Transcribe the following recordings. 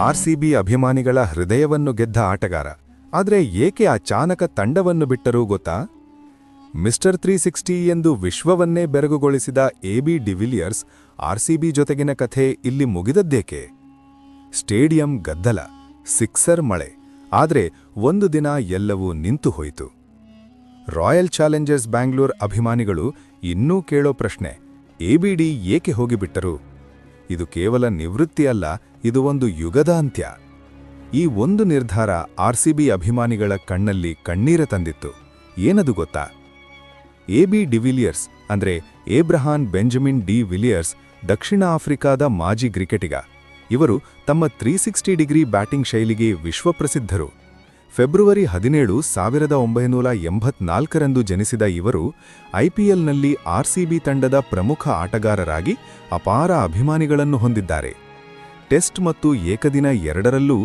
RCB ಅಭಿಮಾನಿಗಳ ಹೃದಯವನ್ನು ಗೆದ್ದ ಆಟಗಾರ. ಆದರೆ ಏಕೆ ಆ ಚಾಣಕ ತಂಡವನ್ನು ಬಿಟ್ಟರೂ ಗೊತ್ತಾ? ಮಿಸ್ಟರ್ 360 ಎಂದು ವಿಶ್ವವನ್ನೇ ಬೆರಗುಗೊಳಿಸಿದ ಎಬಿ ಡಿವಿಲಿಯರ್ಸ್ ಆರ್ಸಿಬಿ ಜೊತೆಗಿನ ಕಥೆ ಇಲ್ಲಿ ಮುಗಿದದ್ದೇಕೆ? ಸ್ಟೇಡಿಯಂ ಗದ್ದಲ, ಸಿಕ್ಸರ್ ಮಳೆ, ಆದರೆ ಒಂದು ದಿನ ಎಲ್ಲವೂ ನಿಂತು ಹೋಯಿತು. ರಾಯಲ್ ಚಾಲೆಂಜರ್ಸ್ ಬ್ಯಾಂಗ್ಳೂರ್ ಅಭಿಮಾನಿಗಳು ಇನ್ನೂ ಕೇಳೋ ಪ್ರಶ್ನೆ, ಎಬಿಡಿ ಏಕೆ ಹೋಗಿಬಿಟ್ಟರು? ಇದು ಕೇವಲ ನಿವೃತ್ತಿ ಅಲ್ಲ, ಇದು ಒಂದು ಯುಗದ ಅಂತ್ಯ. ಈ ಒಂದು ನಿರ್ಧಾರ ಆರ್ಸಿಬಿ ಅಭಿಮಾನಿಗಳ ಕಣ್ಣಲ್ಲಿ ಕಣ್ಣೀರ ತಂದಿತ್ತು. ಏನದು ಗೊತ್ತಾ? ಎಬಿ ಡಿವಿಲಿಯರ್ಸ್ ಅಂದ್ರೆ ಏಬ್ರಹಾನ್ ಬೆಂಜಮಿನ್ ಡಿ ವಿಲಿಯರ್ಸ್ ದಕ್ಷಿಣ ಆಫ್ರಿಕಾದ ಮಾಜಿ ಕ್ರಿಕೆಟಿಗ. ಇವರು ತಮ್ಮ 360 ಡಿಗ್ರಿ ಬ್ಯಾಟಿಂಗ್ ಶೈಲಿಗೆ ವಿಶ್ವಪ್ರಸಿದ್ಧರು. ಫೆಬ್ರವರಿ 17, 1984ರಂದು ಜನಿಸಿದ ಇವರು ಐಪಿಎಲ್ನಲ್ಲಿ ಆರ್ಸಿಬಿ ತಂಡದ ಪ್ರಮುಖ ಆಟಗಾರರಾಗಿ ಅಪಾರ ಅಭಿಮಾನಿಗಳನ್ನು ಹೊಂದಿದ್ದಾರೆ. ಟೆಸ್ಟ್ ಮತ್ತು ಏಕದಿನ ಎರಡರಲ್ಲೂ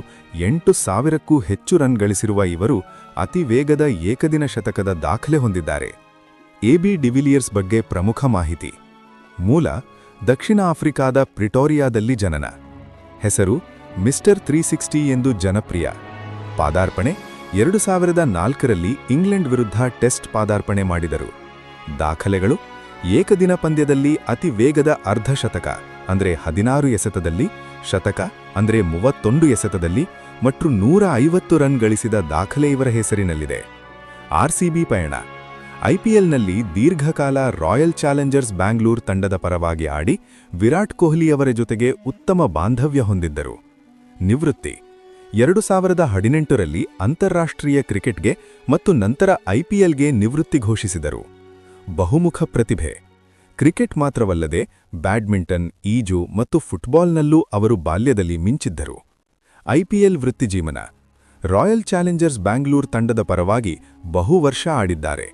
8,000ಕ್ಕೂ ಹೆಚ್ಚು ರನ್ ಗಳಿಸಿರುವ ಇವರು ಅತಿ ವೇಗದ ಏಕದಿನ ಶತಕದ ದಾಖಲೆ ಹೊಂದಿದ್ದಾರೆ. ಎಬಿ ಡಿವಿಲಿಯರ್ಸ್ ಬಗ್ಗೆ ಪ್ರಮುಖ ಮಾಹಿತಿ. ಮೂಲ: ದಕ್ಷಿಣ ಆಫ್ರಿಕಾದ ಪ್ರಿಟೋರಿಯಾದಲ್ಲಿ ಜನನ. ಹೆಸರು ಮಿಸ್ಟರ್ 360 ಎಂದು ಜನಪ್ರಿಯ. ಪಾದಾರ್ಪಣೆ 2004ರಲ್ಲಿ ಇಂಗ್ಲೆಂಡ್ ವಿರುದ್ಧ ಟೆಸ್ಟ್ ಪಾದಾರ್ಪಣೆ ಮಾಡಿದರು. ದಾಖಲೆಗಳು: ಏಕದಿನ ಪಂದ್ಯದಲ್ಲಿ ಅತಿ ವೇಗದ ಅರ್ಧಶತಕ ಅಂದರೆ 16 ಎಸೆತದಲ್ಲಿ, ಶತಕ ಅಂದರೆ 31 ಎಸೆತದಲ್ಲಿ ಮತ್ತು 150 ರನ್ ಗಳಿಸಿದ ದಾಖಲೆ ಇವರ ಹೆಸರಿನಲ್ಲಿದೆ. ಆರ್ಸಿಬಿ ಪಯಣ: ಐಪಿಎಲ್ನಲ್ಲಿ ದೀರ್ಘಕಾಲ ರಾಯಲ್ ಚಾಲೆಂಜರ್ಸ್ ಬ್ಯಾಂಗ್ಳೂರ್ ತಂಡದ ಪರವಾಗಿ ಆಡಿ ವಿರಾಟ್ ಕೊಹ್ಲಿ ಅವರ ಜೊತೆಗೆ ಉತ್ತಮ ಬಾಂಧವ್ಯ ಹೊಂದಿದ್ದರು. ನಿವೃತ್ತಿ: 2018ರಲ್ಲಿ ಅಂತಾರಾಷ್ಟ್ರೀಯ ಕ್ರಿಕೆಟ್ಗೆ ಮತ್ತು ನಂತರ ಐಪಿಎಲ್ಗೆ ನಿವೃತ್ತಿ ಘೋಷಿಸಿದರು. ಬಹುಮುಖ ಪ್ರತಿಭೆ. ಕ್ರಿಕೆಟ್ ಮಾತ್ರವಲ್ಲದೆ ಬ್ಯಾಡ್ಮಿಂಟನ್, ಈಜು ಮತ್ತು ಫುಟ್ಬಾಲ್ನಲ್ಲೂ ಅವರು ಬಾಲ್ಯದಲ್ಲಿ ಮಿಂಚಿದ್ದರು. ಐಪಿಎಲ್ ವೃತ್ತಿಜೀವನ: ರಾಯಲ್ ಚಾಲೆಂಜರ್ಸ್ ಬ್ಯಾಂಗ್ಳೂರ್ ತಂಡದ ಪರವಾಗಿ ಬಹು ವರ್ಷ ಆಡಿದ್ದಾರೆ.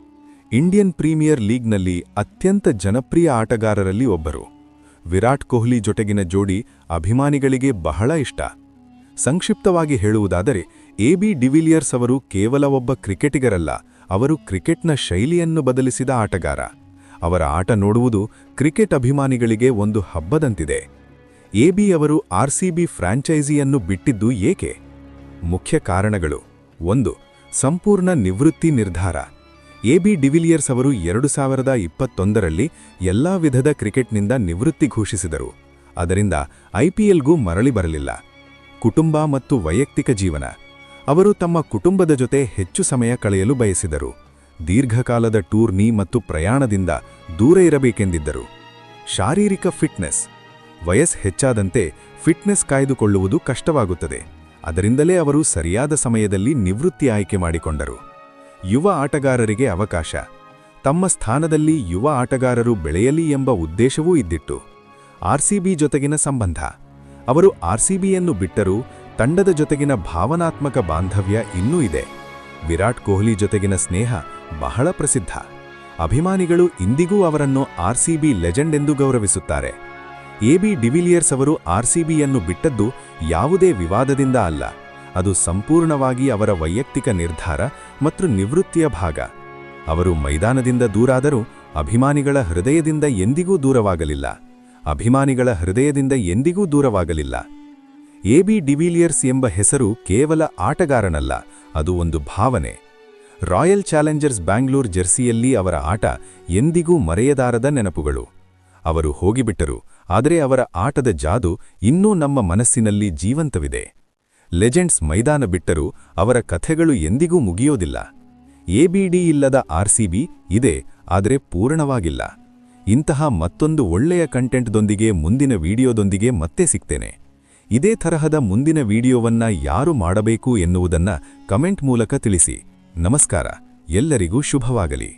ಇಂಡಿಯನ್ ಪ್ರೀಮಿಯರ್ ಲೀಗ್ನಲ್ಲಿ ಅತ್ಯಂತ ಜನಪ್ರಿಯ ಆಟಗಾರರಲ್ಲಿ ಒಬ್ಬರು. ವಿರಾಟ್ ಕೊಹ್ಲಿ ಜೊತೆಗಿನ ಜೋಡಿ ಅಭಿಮಾನಿಗಳಿಗೆ ಬಹಳ ಇಷ್ಟ. ಸಂಕ್ಷಿಪ್ತವಾಗಿ ಹೇಳುವುದಾದರೆ, ಎಬಿ ಡಿವಿಲಿಯರ್ಸ್ ಅವರು ಕೇವಲ ಒಬ್ಬ ಕ್ರಿಕೆಟಿಗರಲ್ಲ, ಅವರು ಕ್ರಿಕೆಟ್ನ ಶೈಲಿಯನ್ನು ಬದಲಿಸಿದ ಆಟಗಾರ. ಅವರ ಆಟ ನೋಡುವುದು ಕ್ರಿಕೆಟ್ ಅಭಿಮಾನಿಗಳಿಗೆ ಒಂದು ಹಬ್ಬದಂತಿದೆ. ಎಬಿ ಅವರು ಆರ್ಸಿಬಿ ಫ್ರಾಂಚೈಸಿಯನ್ನು ಬಿಟ್ಟಿದ್ದು ಏಕೆ? ಮುಖ್ಯ ಕಾರಣಗಳು: 1. ಸಂಪೂರ್ಣ ನಿವೃತ್ತಿ ನಿರ್ಧಾರ. ಎಬಿ ಡಿವಿಲಿಯರ್ಸ್ ಅವರು 2021ರಲ್ಲಿ ಎಲ್ಲಾ ವಿಧದ ಕ್ರಿಕೆಟ್ನಿಂದ ನಿವೃತ್ತಿ ಘೋಷಿಸಿದರು. ಅದರಿಂದ ಐಪಿಎಲ್ಗೂ ಮರಳಿ ಬರಲಿಲ್ಲ. ಕುಟುಂಬ ಮತ್ತು ವೈಯಕ್ತಿಕ ಜೀವನ: ಅವರು ತಮ್ಮ ಕುಟುಂಬದ ಜೊತೆ ಹೆಚ್ಚು ಸಮಯ ಕಳೆಯಲು ಬಯಸಿದರು. ದೀರ್ಘಕಾಲದ ಟೂರ್ನಿ ಮತ್ತು ಪ್ರಯಾಣದಿಂದ ದೂರ ಇರಬೇಕೆಂದಿದ್ದರು. ಶಾರೀರಿಕ ಫಿಟ್ನೆಸ್: ವಯಸ್ಸು ಹೆಚ್ಚಾದಂತೆ ಫಿಟ್ನೆಸ್ ಕಾಯ್ದುಕೊಳ್ಳುವುದು ಕಷ್ಟವಾಗುತ್ತದೆ. ಅದರಿಂದಲೇ ಅವರು ಸರಿಯಾದ ಸಮಯದಲ್ಲಿ ನಿವೃತ್ತಿ ಆಯ್ಕೆ ಮಾಡಿಕೊಂಡರು. ಯುವ ಆಟಗಾರರಿಗೆ ಅವಕಾಶ: ತಮ್ಮ ಸ್ಥಾನದಲ್ಲಿ ಯುವ ಆಟಗಾರರು ಬೆಳೆಯಲಿ ಎಂಬ ಉದ್ದೇಶವೂ ಇದ್ದಿತ್ತು. ಆರ್ಸಿಬಿ ಜೊತೆಗಿನ ಸಂಬಂಧ: ಅವರು ಆರ್ಸಿಬಿಯನ್ನು ಬಿಟ್ಟರೂ ತಂಡದ ಜೊತೆಗಿನ ಭಾವನಾತ್ಮಕ ಬಾಂಧವ್ಯ ಇನ್ನೂ ಇದೆ. ವಿರಾಟ್ ಕೊಹ್ಲಿ ಜೊತೆಗಿನ ಸ್ನೇಹ ಬಹಳ ಪ್ರಸಿದ್ಧ. ಅಭಿಮಾನಿಗಳು ಇಂದಿಗೂ ಅವರನ್ನು ಆರ್ಸಿಬಿ ಲೆಜೆಂಡ್ ಎಂದು ಗೌರವಿಸುತ್ತಾರೆ. ಎಬಿ ಡಿವಿಲಿಯರ್ಸ್ ಅವರು ಆರ್ಸಿಬಿಯನ್ನು ಬಿಟ್ಟದ್ದು ಯಾವುದೇ ವಿವಾದದಿಂದ ಅಲ್ಲ, ಅದು ಸಂಪೂರ್ಣವಾಗಿ ಅವರ ವೈಯಕ್ತಿಕ ನಿರ್ಧಾರ ಮತ್ತು ನಿವೃತ್ತಿಯ ಭಾಗ. ಅವರು ಮೈದಾನದಿಂದ ದೂರಾದರೂ ಅಭಿಮಾನಿಗಳ ಹೃದಯದಿಂದ ಎಂದಿಗೂ ದೂರವಾಗಲಿಲ್ಲ. ಎಬಿ ಡಿವಿಲಿಯರ್ಸ್ ಎಂಬ ಹೆಸರು ಕೇವಲ ಆಟಗಾರನಲ್ಲ, ಅದು ಒಂದು ಭಾವನೆ. ರಾಯಲ್ ಚಾಲೆಂಜರ್ಸ್ ಬ್ಯಾಂಗ್ಳೂರ್ ಜೆರ್ಸಿಯಲ್ಲಿ ಅವರ ಆಟ ಎಂದಿಗೂ ಮರೆಯದಾರದ ನೆನಪುಗಳು. ಅವರು ಹೋಗಿಬಿಟ್ಟರು, ಆದರೆ ಅವರ ಆಟದ ಜಾದು ಇನ್ನೂ ನಮ್ಮ ಮನಸ್ಸಿನಲ್ಲಿ ಜೀವಂತವಿದೆ. ಲೆಜೆಂಡ್ಸ್ ಮೈದಾನ ಬಿಟ್ಟರೂ ಅವರ ಕಥೆಗಳು ಎಂದಿಗೂ ಮುಗಿಯೋದಿಲ್ಲ. ಎಬಿಡಿ ಇಲ್ಲದ ಆರ್ಸಿಬಿ ಇದೆ, ಆದರೆ ಪೂರ್ಣವಾಗಿಲ್ಲ. ಇಂತಹ ಮತ್ತೊಂದು ಒಳ್ಳೆಯ ಕಂಟೆಂಟ್ದೊಂದಿಗೆ ಮುಂದಿನ ವಿಡಿಯೋದೊಂದಿಗೆ ಮತ್ತೆ ಸಿಗ್ತೇನೆ. ಇದೇ ತರಹದ ಮುಂದಿನ ವಿಡಿಯೋವನ್ನ ಯಾರು ಮಾಡಬೇಕು ಎನ್ನುವುದನ್ನ ಕಮೆಂಟ್ ಮೂಲಕ ತಿಳಿಸಿ. ನಮಸ್ಕಾರ, ಎಲ್ಲರಿಗೂ ಶುಭವಾಗಲಿ.